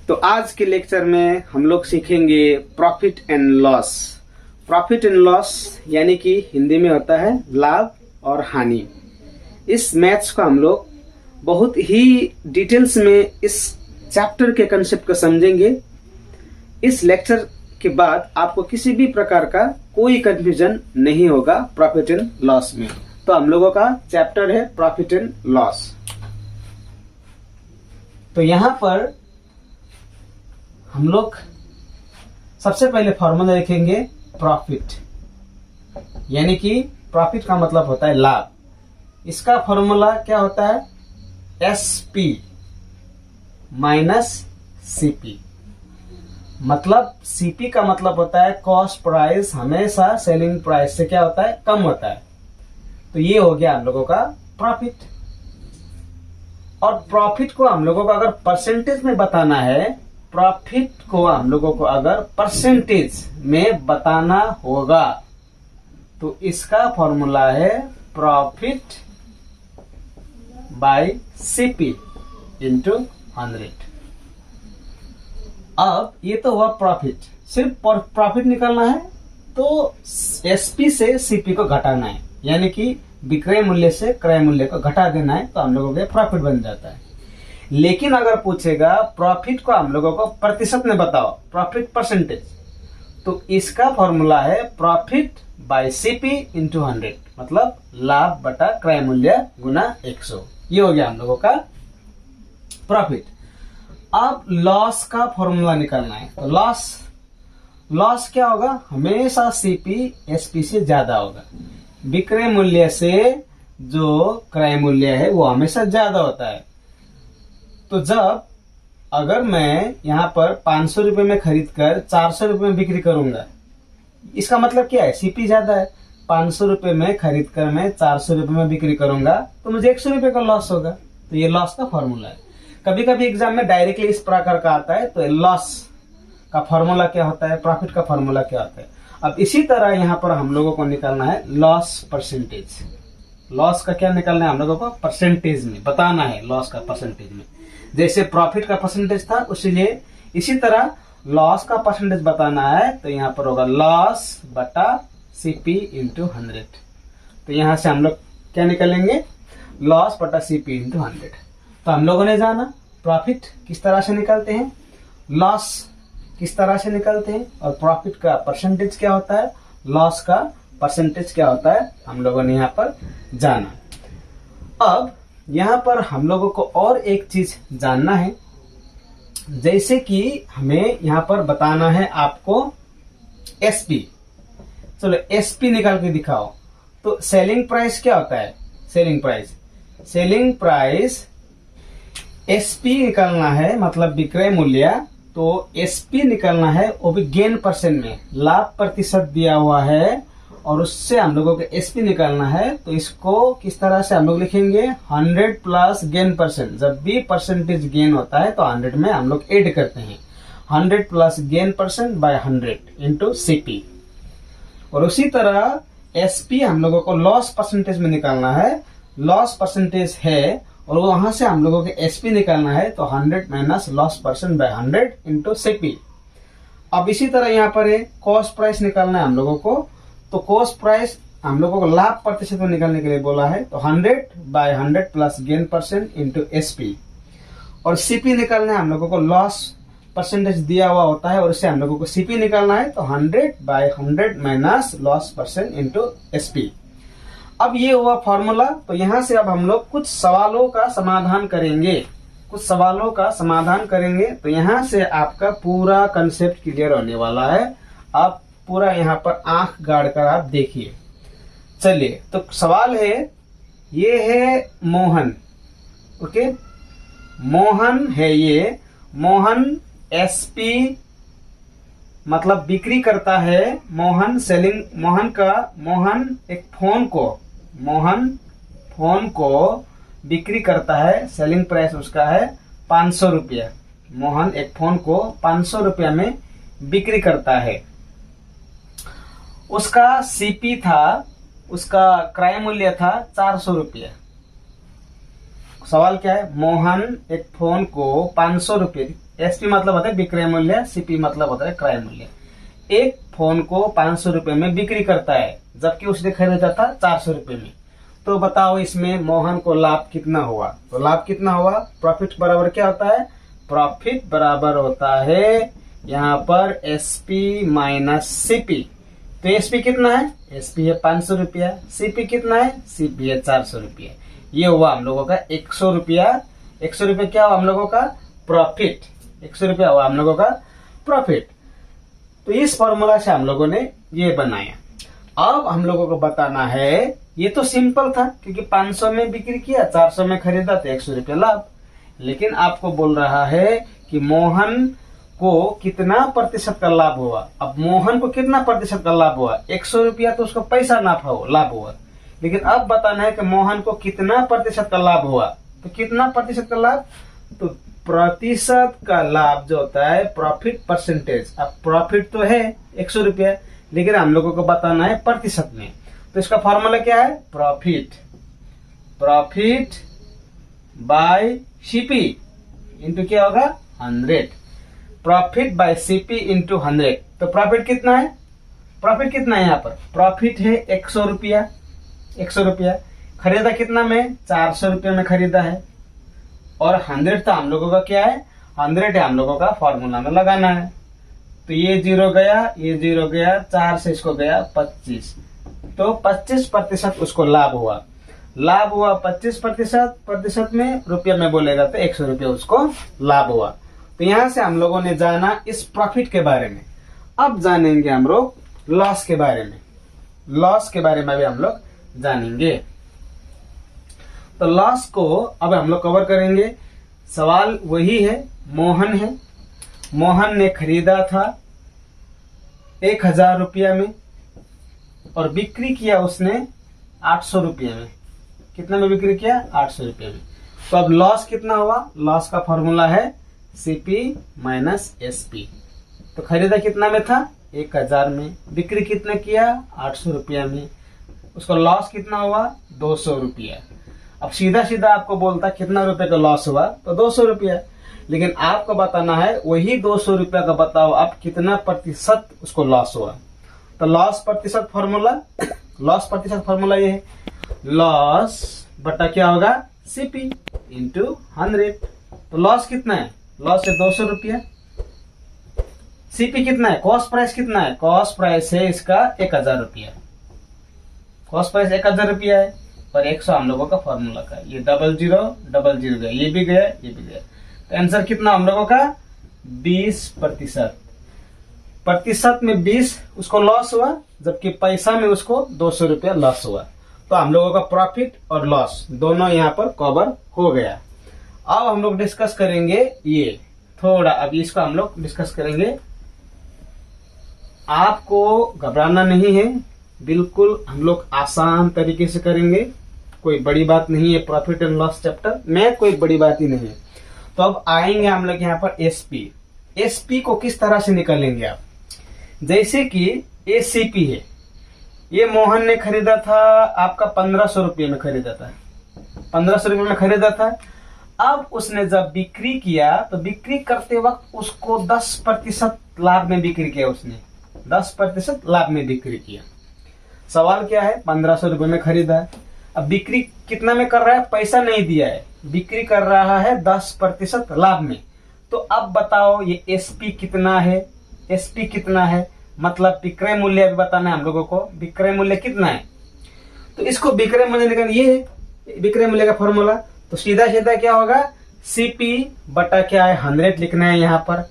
तो आज के लेक्चर में हम लोग सीखेंगे profit and loss. Profit and loss यानी कि हिंदी में होता है लाभ और हानि। इस मैथ्स को हम लोग बहुत ही डिटेल्स में इस चैप्टर के कंसेप्ट को समझेंगे। इस लेक्चर के बाद आपको किसी भी प्रकार का कोई कंफ्यूजन नहीं होगा प्रॉफिट एंड लॉस में। तो हम लोगों का चैप्टर है प्रॉफिट एंड लॉस। तो यहां पर हम लोग सबसे पहले फॉर्मूला लिखेंगे प्रॉफिट, यानी कि प्रॉफिट का मतलब होता है लाभ। इसका फॉर्मूला क्या होता है? SP minus CP. मतलब सीपी का मतलब होता है कॉस्ट प्राइस हमेशा सेलिंग प्राइस से क्या होता है? कम होता है। तो ये हो गया हम लोगों का प्रॉफिट। और प्रॉफिट को हम लोगों को अगर परसेंटेज में बताना है, प्रॉफिट को हम लोगों को अगर परसेंटेज में बताना होगा तो इसका फॉर्मूला है प्रॉफिट बाय सीपी इंटू 100। अब ये तो हुआ प्रॉफिट, सिर्फ प्रॉफिट निकालना है तो एसपी से सीपी को घटाना है, यानी कि विक्रय मूल्य से क्रय मूल्य को घटा देना है, तो हम लोगों के प्रॉफिट बन जाता है। लेकिन अगर पूछेगा प्रॉफिट को हम लोगों को प्रतिशत में बताओ, प्रॉफिट परसेंटेज, तो इसका फॉर्मूला है प्रॉफिट बाय सीपी इंटू 100, मतलब लाभ बटा क्रय मूल्य गुना 100। ये हो गया हम लोगों का प्रॉफिट। अब लॉस का फॉर्मूला निकालना है। तो लॉस क्या होगा? हमेशा सीपी एसपी से ज्यादा होगा। विक्रय मूल्य से जो क्रय मूल्य है वो हमेशा ज्यादा होता है। तो जब अगर मैं यहाँ पर 500 रुपए में खरीद कर 400 रुपए में बिक्री करूंगा, इसका मतलब क्या है? सीपी ज्यादा है। 500 रुपए में खरीद कर मैं 400 रुपए में बिक्री करूंगा तो मुझे 100 रुपए का लॉस होगा। तो ये लॉस का फॉर्मूला है। कभी कभी एग्जाम में डायरेक्टली इस प्रकार का आता है। तो लॉस का फॉर्मूला क्या होता है, प्रॉफिट का फॉर्मूला क्या होता है। अब इसी तरह यहाँ पर हम लोगों को निकालना है लॉस परसेंटेज। लॉस का क्या निकालना है? हम लोगों को परसेंटेज में बताना है, लॉस का परसेंटेज में। जैसे प्रॉफिट का परसेंटेज था उसीलिए इसी तरह लॉस का परसेंटेज बताना है। तो यहाँ पर होगा लॉस बटा सीपी इंटू 100। तो यहाँ से हम लोग क्या निकालेंगे? लॉस बटा सीपी इंटू 100। तो हम लोगों ने जाना प्रॉफिट किस तरह से निकालते हैं, लॉस किस तरह से निकालते हैं, और प्रॉफिट का परसेंटेज क्या होता है, लॉस का परसेंटेज क्या होता है, हम लोगों ने यहाँ पर जाना। अब यहाँ पर हम लोगों को और एक चीज जानना है, जैसे कि हमें यहाँ पर बताना है आपको एसपी। चलो एसपी निकाल के दिखाओ। तो सेलिंग प्राइस क्या होता है? सेलिंग प्राइस एसपी निकालना है, मतलब विक्रय मूल्य। तो एसपी निकालना है, वो भी गेन परसेंट में, लाभ प्रतिशत दिया हुआ है और उससे हम लोगों को एसपी निकालना है। तो इसको किस तरह से हम लोग लिखेंगे? 100 प्लस गेन परसेंट। जब भी परसेंटेज गेन होता है तो 100 में हम लोग ऐड करते हैं। 100 plus gain percent by 100 into CP. और उसी तरह एसपी हम लोगों को लॉस परसेंटेज में निकालना है। लॉस परसेंटेज है और वहां से हम लोगों को एसपी निकालना है। तो 100 minus loss percent by 100 into CP. अब इसी तरह यहाँ पर है कॉस्ट प्राइस निकालना है हम लोगों को। तो कॉस्ट प्राइस हम लोगों को लाभ प्रतिशत में निकालने के लिए बोला है। तो 100 by 100 plus gain percent into SP. और सीपी निकालना है हम लोगों को, लॉस परसेंटेज दिया हुआ होता है और इससे हम लोगों को सीपी निकालना है। तो 100 by 100 minus loss percent into SP. अब ये हुआ फॉर्मूला। तो यहां से अब हम लोग कुछ सवालों का समाधान करेंगे। तो यहां से आपका पूरा कंसेप्ट क्लियर होने वाला है। आप पूरा यहाँ पर आंख गाड़ कर आप देखिए। चलिए, तो सवाल है, ये है मोहन। ओके, मोहन है ये। मोहन एसपी मतलब बिक्री करता है। मोहन एक फोन को बिक्री करता है। सेलिंग प्राइस उसका है 500 रुपया। मोहन एक फोन को 500 रुपया में बिक्री करता है। उसका सीपी था, उसका क्रय मूल्य था 400 रुपया। सवाल क्या है? मोहन एक फोन को 500 रुपये एसपी मतलब होता है विक्रय मूल्य, सीपी मतलब होता है क्रय मूल्य। एक फोन को 500 रुपए में बिक्री करता है, जबकि उसने खरीदा था 400 रुपए में। तो बताओ इसमें मोहन को लाभ कितना हुआ? तो लाभ कितना हुआ? प्रॉफिट बराबर क्या होता है? प्रॉफिट बराबर होता है यहाँ पर एसपी माइनस सीपी। तो एसपी कितना है? एसपी है 500 रुपया। सीपी कितना है? सीपी है 400 रुपया। ये हुआ हम लोगों का 100 रुपया। 100 रुपया क्या हुआ हम लोगों का? प्रॉफिट। 100 रुपया हुआ हम लोगों का प्रॉफिट। तो इस फॉर्मूला से हम लोगों ने ये बनाया। अब हम लोगों को बताना है, ये तो सिंपल था क्योंकि 500 में बिक्री किया, 400 में खरीदा तो 100 रुपया लाभ। लेकिन आपको बोल रहा है कि मोहन को कितना प्रतिशत का लाभ हुआ। अब मोहन को कितना प्रतिशत का लाभ हुआ? 100 रुपया तो उसका पैसा लाभ हुआ। लेकिन अब बताना है कि मोहन को कितना प्रतिशत का लाभ हुआ। तो कितना प्रतिशत का लाभ? तो प्रतिशत का लाभ जो होता है प्रॉफिट परसेंटेज। अब प्रॉफिट तो है 100 रुपया, लेकिन हम लोगों को बताना है प्रतिशत में। तो इसका फॉर्मूला क्या है? प्रॉफिट बाय सीपी इंटू क्या होगा? 100। Profit by CP into 100। तो प्रॉफिट कितना है? प्रॉफिट कितना है यहाँ पर? प्रॉफिट है 100 रुपया। 100 रुपया खरीदा कितना में? 400 रुपया में खरीदा है। और 100 तो हम लोगों का क्या है? 100 है हम लोगों का फॉर्मूला में लगाना है। तो ये 0 गया, ये 0 गया, 4 से इसको गया 25। तो 25% उसको लाभ हुआ। लाभ हुआ 25%। प्रतिशत में रुपया में बोलेगा तो 100 रुपया उसको लाभ हुआ। तो यहां से हम लोगों ने जाना इस प्रॉफिट के बारे में। अब जानेंगे हम लोग लॉस के बारे में। लॉस के बारे में भी हम लोग जानेंगे। तो लॉस को अब हम लोग कवर करेंगे। सवाल वही है, मोहन है। मोहन ने खरीदा था 1000 रुपया में और बिक्री किया उसने 800 रुपये में। कितना में बिक्री किया? 800 रुपये में। तो अब लॉस कितना हुआ? लॉस का फॉर्मूला है सीपी माइनस एसपी। तो खरीदा कितना में था? 1000 में। बिक्री कितना किया? 800 रुपया में। उसका लॉस कितना हुआ? 200 रुपया। अब सीधा सीधा आपको बोलता कितना रुपए का लॉस हुआ? तो 200 रुपया। लेकिन आपको बताना है वही 200 रुपया का बताओ अब कितना प्रतिशत उसको लॉस हुआ। तो लॉस प्रतिशत फॉर्मूला ये है, लॉस बटा क्या होगा? CP into 100। तो लॉस कितना है? लॉस है 200 रुपया। सीपी कितना है? कॉस्ट प्राइस कितना है? कॉस्ट प्राइस है इसका 1000 रुपया। कॉस्ट प्राइस 1000 रुपया है और 100 हम लोगों का फॉर्मूला का। ये 00 गया, ये भी गया, ये भी गया। तो आंसर कितना हम लोगों का? 20%। प्रतिशत में 20 उसको लॉस हुआ, जबकि पैसा में उसको 200 रुपया लॉस हुआ। तो हम लोगों का प्रॉफिट और लॉस दोनों यहाँ पर कवर हो गया। अब हम लोग डिस्कस करेंगे ये थोड़ा, अब इसको हम लोग डिस्कस करेंगे। आपको घबराना नहीं है, बिल्कुल हम लोग आसान तरीके से करेंगे। कोई बड़ी बात नहीं है। प्रॉफिट एंड लॉस चैप्टर में कोई बड़ी बात ही नहीं है। तो अब आएंगे हम लोग यहाँ पर एसपी। एसपी को किस तरह से निकालेंगे आप? जैसे कि ये सीपी है, ये मोहन ने खरीदा था आपका 1500 रुपये में खरीदा था। 1500 रुपये में खरीदा था। अब उसने जब बिक्री किया तो बिक्री करते वक्त उसको 10% लाभ में बिक्री किया। उसने 10% लाभ में बिक्री किया। सवाल क्या है? 1500 रुपये में खरीदा है। अब बिक्री कितना में कर रहा है? पैसा नहीं दिया है, बिक्री कर रहा है 10% लाभ में। तो अब बताओ ये एसपी कितना है? एसपी कितना है मतलब विक्रय मूल्य भी बताना है हम लोगों को। विक्रय मूल्य कितना है? तो इसको विक्रय मूल्य निकालना, ये है विक्रय मूल्य का फॉर्मूला। तो सीधा सीधा क्या होगा? सीपी बटा क्या है? 100 लिखना है यहाँ पर।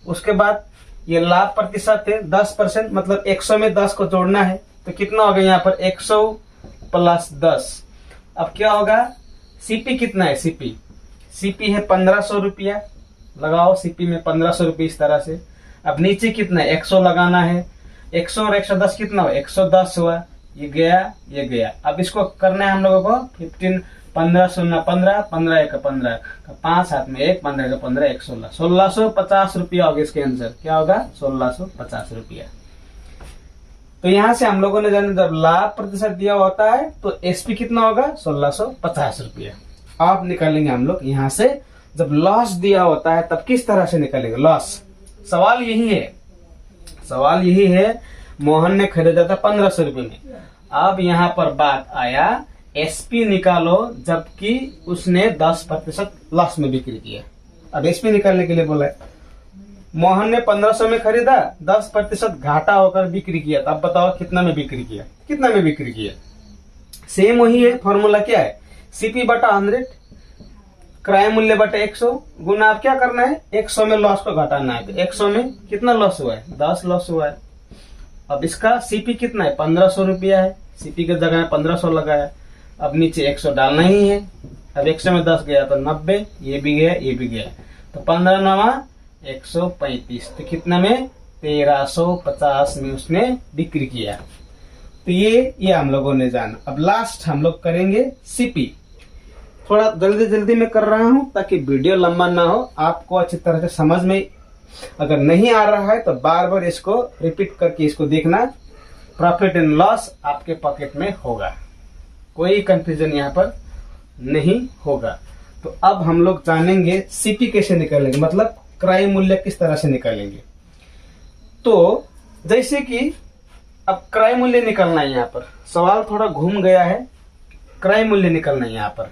उसके बाद ये लाभ प्रतिशत है 10%, मतलब 100 में 10 को जोड़ना है। तो कितना होगा यहाँ पर? 100 प्लस 10। अब क्या होगा? सीपी कितना है? सीपी है 1500 रुपया। लगाओ सीपी में 1500 रुपये इस तरह से। अब नीचे कितना है? 100 लगाना है। 100 और 110 कितना हुआ? 110 हुआ। ये गया, ये गया। अब इसको करना है हम लोगों को 15 15 शून्य 15 15 एक 15 5 हाथ में 1 15 का 15 1 16 1650 रुपया होगा। इसके आंसर क्या होगा? 1650 रुपया। तो यहां से हम लोगों ने जाने जब लाभ प्रतिशत दिया होता है तो एसपी कितना होगा? 1650 रुपया। अब निकालेंगे हम लोग यहां से जब लॉस दिया होता है तब किस तरह से निकालेंगे लॉस। सवाल यही है। मोहन ने खरीदा था 1500 रुपए में। अब यहाँ पर बात आया एसपी निकालो जबकि उसने 10% लॉस में बिक्री किया। अब एसपी निकालने के लिए बोला है। मोहन ने 1500 में खरीदा, 10% घाटा होकर बिक्री किया। अब बताओ कितना में बिक्री किया। सेम वही है। फॉर्मूला क्या है, सीपी बटा 100 क्रय मूल्य बटे 100 गुना। आप क्या करना है, 100 में लॉस को घटाना है। तो 100 में कितना लॉस हुआ है, 10 लॉस हुआ है। अब इसका सीपी कितना है, 1500 रुपया है। सीपी की जगह 1500 लगाया। अब नीचे 100 डालना ही है। अब 100 में 10 गया तो 90, ये भी गया। तो 15 9 135, तो कितना में 1350 में उसने बिक्री किया। तो ये हम लोगों ने जाना। अब लास्ट हम लोग करेंगे सीपी। थोड़ा जल्दी में कर रहा हूं ताकि वीडियो लंबा ना हो, आपको अच्छी तरह से समझ में अगर नहीं आ रहा है तो बार बार इसको रिपीट करके इसको देखना। प्रॉफिट एंड लॉस आपके पॉकेट में होगा, कोई कंफ्यूजन यहाँ पर नहीं होगा। तो अब हम लोग जानेंगे सीपी कैसे निकालेंगे, मतलब क्रय मूल्य किस तरह से निकालेंगे। तो जैसे कि अब क्रय मूल्य निकलना है, यहाँ पर सवाल थोड़ा घूम गया है। क्रय मूल्य निकलना है यहाँ पर।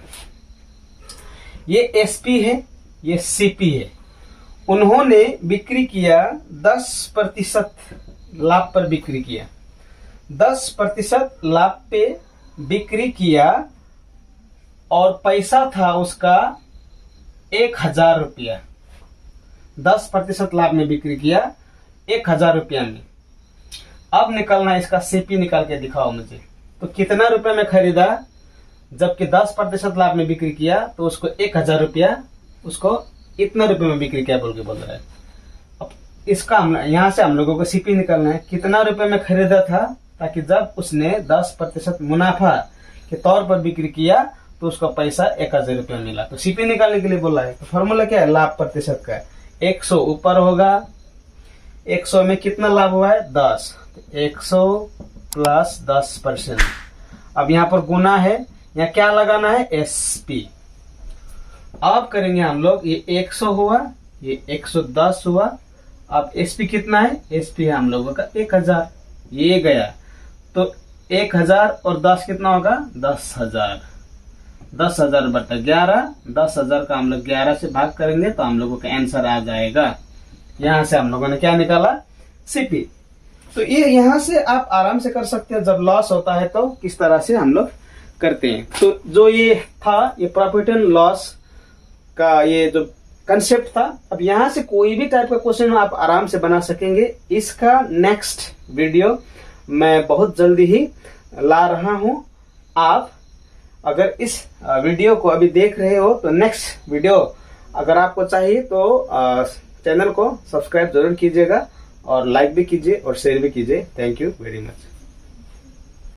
ये एसपी है, ये सीपी है। उन्होंने बिक्री किया 10% लाभ पर बिक्री किया। 10% लाभ पे बिक्री किया और पैसा था उसका 1000 रुपया। 10% लाभ में बिक्री किया 1000 रुपया में। अब निकलना इसका सीपी, निकाल के दिखाओ मुझे। तो कितना रुपए में खरीदा, जबकि 10% लाभ में बिक्री किया तो उसको 1000 रुपया, उसको इतना रुपए में बिक्री किया बोल रहा है। अब इसका यहाँ से हम लोगों को सीपी निकालना है। कितना रुपए में खरीदा था, ताकि जब उसने 10% मुनाफा के तौर पर बिक्री किया तो उसका पैसा 1000 रुपया मिला। तो सीपी निकालने के लिए बोला है। तो फॉर्मूला क्या है, लाभ प्रतिशत का है। 100 ऊपर होगा, 100 में कितना लाभ हुआ है, 10। 100 प्लस 10%। अब यहाँ पर गुना है, यहाँ क्या लगाना है, एसपी। अब करेंगे हम लोग, ये 100 हुआ, ये 110 हुआ। अब एसपी कितना है, एसपी है हम लोगों का 1000, ये गया। तो 1000 और 10 कितना होगा, 10,000। 10,000 बटा 11, 10,000 का हम लोग 11 से भाग करेंगे तो हम लोगों का आंसर आ जाएगा। यहां से हम लोगों ने क्या निकाला, सीपी। तो ये यहां से आप आराम से कर सकते हैं। जब लॉस होता है तो किस तरह से हम लोग करते हैं। तो जो ये था, ये प्रॉफिट एंड लॉस का ये जो कंसेप्ट था। अब यहां से कोई भी टाइप का क्वेश्चन आप आराम से बना सकेंगे। इसका नेक्स्ट वीडियो मैं बहुत जल्दी ही ला रहा हूं। आप अगर इस वीडियो को अभी देख रहे हो तो नेक्स्ट वीडियो अगर आपको चाहिए तो चैनल को सब्सक्राइब जरूर कीजिएगा और लाइक भी कीजिए और शेयर भी कीजिए। Thank you very much.